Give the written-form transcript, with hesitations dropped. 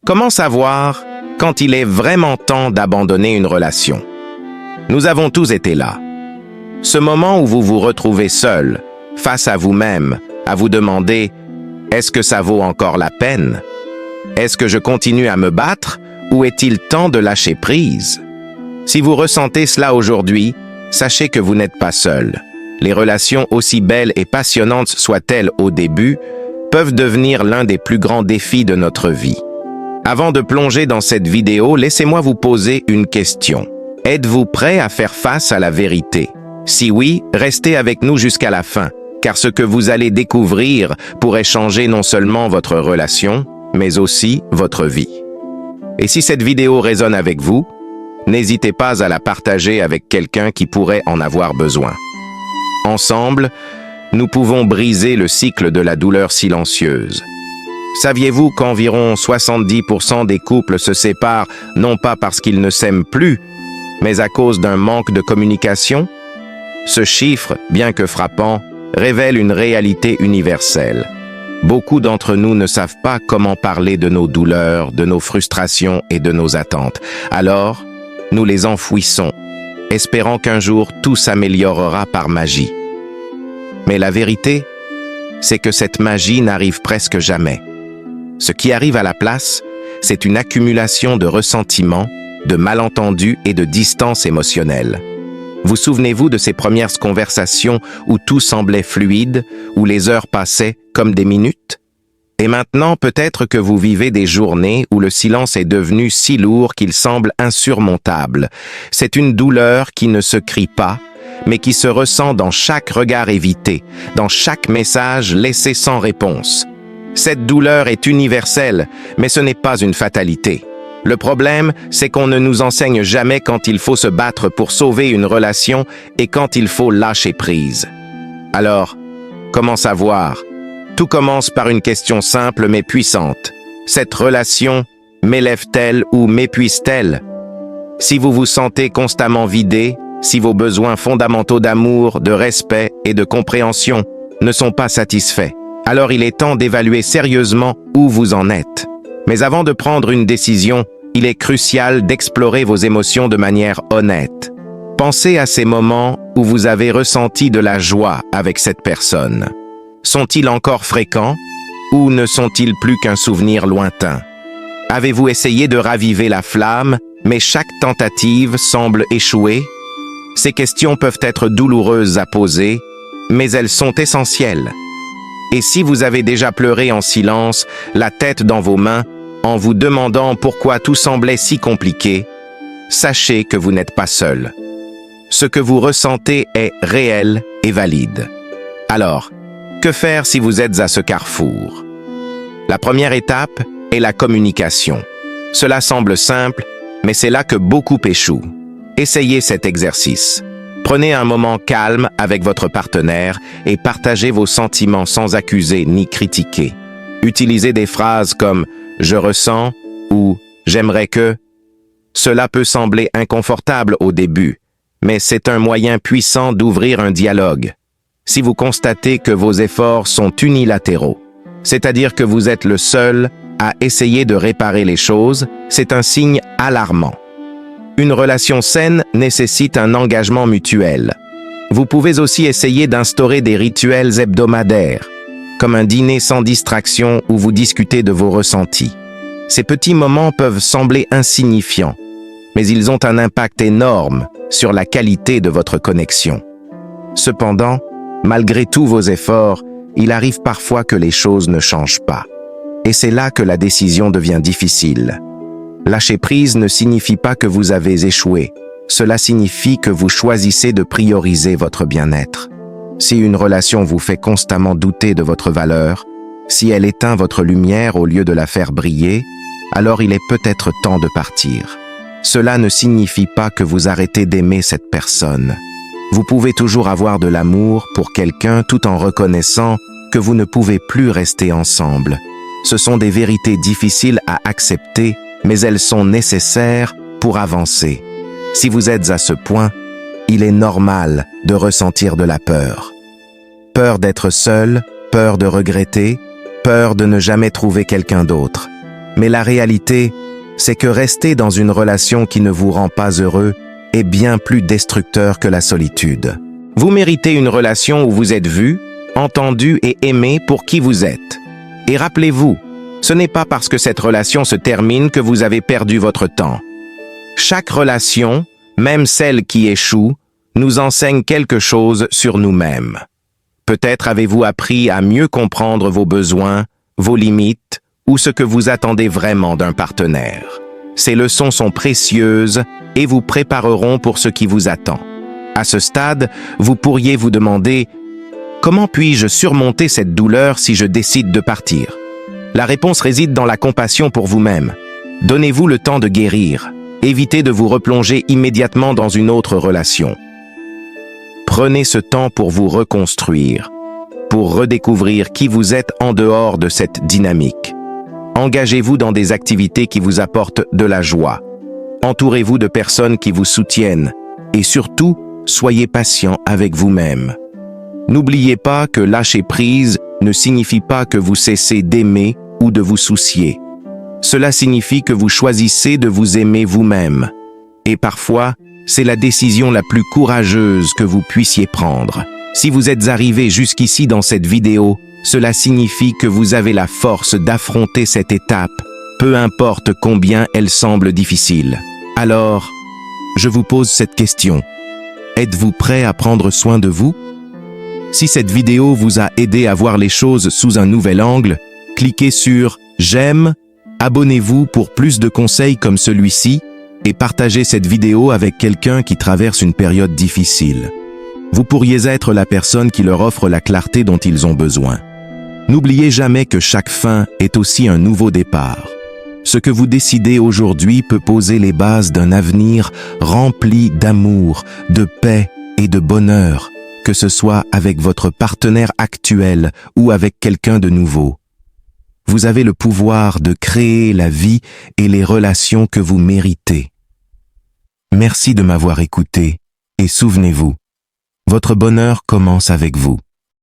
Comment savoir quand il est vraiment temps d'abandonner une relation? Nous avons tous été là. Ce moment où vous vous retrouvez seul, face à vous-même, à vous demander « Est-ce que ça vaut encore la peine? Est-ce que je continue à me battre ou est-il temps de lâcher prise ?» Si vous ressentez cela aujourd'hui, sachez que vous n'êtes pas seul. Les relations, aussi belles et passionnantes soient-elles au début, peuvent devenir l'un des plus grands défis de notre vie. Avant de plonger dans cette vidéo, laissez-moi vous poser une question. Êtes-vous prêt à faire face à la vérité? Si oui, restez avec nous jusqu'à la fin, car ce que vous allez découvrir pourrait changer non seulement votre relation, mais aussi votre vie. Et si cette vidéo résonne avec vous, n'hésitez pas à la partager avec quelqu'un qui pourrait en avoir besoin. Ensemble, nous pouvons briser le cycle de la douleur silencieuse. Saviez-vous qu'environ 70% des couples se séparent non pas parce qu'ils ne s'aiment plus, mais à cause d'un manque de communication? Ce chiffre, bien que frappant, révèle une réalité universelle. Beaucoup d'entre nous ne savent pas comment parler de nos douleurs, de nos frustrations et de nos attentes. Alors, nous les enfouissons, espérant qu'un jour tout s'améliorera par magie. Mais la vérité, c'est que cette magie n'arrive presque jamais. Ce qui arrive à la place, c'est une accumulation de ressentiments, de malentendus et de distance émotionnelle. Vous souvenez-vous de ces premières conversations où tout semblait fluide, où les heures passaient comme des minutes? Et maintenant, peut-être que vous vivez des journées où le silence est devenu si lourd qu'il semble insurmontable. C'est une douleur qui ne se crie pas, mais qui se ressent dans chaque regard évité, dans chaque message laissé sans réponse. Cette douleur est universelle, mais ce n'est pas une fatalité. Le problème, c'est qu'on ne nous enseigne jamais quand il faut se battre pour sauver une relation et quand il faut lâcher prise. Alors, comment savoir? Tout commence par une question simple mais puissante. Cette relation m'élève-t-elle ou m'épuise-t-elle? Si vous vous sentez constamment vidé, si vos besoins fondamentaux d'amour, de respect et de compréhension ne sont pas satisfaits, alors il est temps d'évaluer sérieusement où vous en êtes. Mais avant de prendre une décision, il est crucial d'explorer vos émotions de manière honnête. Pensez à ces moments où vous avez ressenti de la joie avec cette personne. Sont-ils encore fréquents ou ne sont-ils plus qu'un souvenir lointain? Avez-vous essayé de raviver la flamme, mais chaque tentative semble échouer? Ces questions peuvent être douloureuses à poser, mais elles sont essentielles. Et si vous avez déjà pleuré en silence, la tête dans vos mains, en vous demandant pourquoi tout semblait si compliqué, sachez que vous n'êtes pas seul. Ce que vous ressentez est réel et valide. Alors, que faire si vous êtes à ce carrefour? La première étape est la communication. Cela semble simple, mais c'est là que beaucoup échouent. Essayez cet exercice. Prenez un moment calme avec votre partenaire et partagez vos sentiments sans accuser ni critiquer. Utilisez des phrases comme « je ressens » ou « j'aimerais que ». Cela peut sembler inconfortable au début, mais c'est un moyen puissant d'ouvrir un dialogue. Si vous constatez que vos efforts sont unilatéraux, c'est-à-dire que vous êtes le seul à essayer de réparer les choses, c'est un signe alarmant. Une relation saine nécessite un engagement mutuel. Vous pouvez aussi essayer d'instaurer des rituels hebdomadaires, comme un dîner sans distraction où vous discutez de vos ressentis. Ces petits moments peuvent sembler insignifiants, mais ils ont un impact énorme sur la qualité de votre connexion. Cependant, malgré tous vos efforts, il arrive parfois que les choses ne changent pas. Et c'est là que la décision devient difficile. Lâcher prise ne signifie pas que vous avez échoué. Cela signifie que vous choisissez de prioriser votre bien-être. Si une relation vous fait constamment douter de votre valeur, si elle éteint votre lumière au lieu de la faire briller, alors il est peut-être temps de partir. Cela ne signifie pas que vous arrêtez d'aimer cette personne. Vous pouvez toujours avoir de l'amour pour quelqu'un tout en reconnaissant que vous ne pouvez plus rester ensemble. Ce sont des vérités difficiles à accepter, mais elles sont nécessaires pour avancer. Si vous êtes à ce point, il est normal de ressentir de la peur. Peur d'être seul, peur de regretter, peur de ne jamais trouver quelqu'un d'autre. Mais la réalité, c'est que rester dans une relation qui ne vous rend pas heureux est bien plus destructeur que la solitude. Vous méritez une relation où vous êtes vu, entendu et aimé pour qui vous êtes. Et rappelez-vous, ce n'est pas parce que cette relation se termine que vous avez perdu votre temps. Chaque relation, même celle qui échoue, nous enseigne quelque chose sur nous-mêmes. Peut-être avez-vous appris à mieux comprendre vos besoins, vos limites ou ce que vous attendez vraiment d'un partenaire. Ces leçons sont précieuses et vous prépareront pour ce qui vous attend. À ce stade, vous pourriez vous demander « Comment puis-je surmonter cette douleur si je décide de partir ?» La réponse réside dans la compassion pour vous-même. Donnez-vous le temps de guérir. Évitez de vous replonger immédiatement dans une autre relation. Prenez ce temps pour vous reconstruire, pour redécouvrir qui vous êtes en dehors de cette dynamique. Engagez-vous dans des activités qui vous apportent de la joie. Entourez-vous de personnes qui vous soutiennent et surtout, soyez patient avec vous-même. N'oubliez pas que lâcher prise ne signifie pas que vous cessez d'aimer ou de vous soucier. Cela signifie que vous choisissez de vous aimer vous-même. Et parfois, c'est la décision la plus courageuse que vous puissiez prendre. Si vous êtes arrivé jusqu'ici dans cette vidéo, cela signifie que vous avez la force d'affronter cette étape, peu importe combien elle semble difficile. Alors, je vous pose cette question. Êtes-vous prêt à prendre soin de vous? Si cette vidéo vous a aidé à voir les choses sous un nouvel angle, cliquez sur « J'aime », abonnez-vous pour plus de conseils comme celui-ci et partagez cette vidéo avec quelqu'un qui traverse une période difficile. Vous pourriez être la personne qui leur offre la clarté dont ils ont besoin. N'oubliez jamais que chaque fin est aussi un nouveau départ. Ce que vous décidez aujourd'hui peut poser les bases d'un avenir rempli d'amour, de paix et de bonheur, que ce soit avec votre partenaire actuel ou avec quelqu'un de nouveau. Vous avez le pouvoir de créer la vie et les relations que vous méritez. Merci de m'avoir écouté et souvenez-vous, votre bonheur commence avec vous.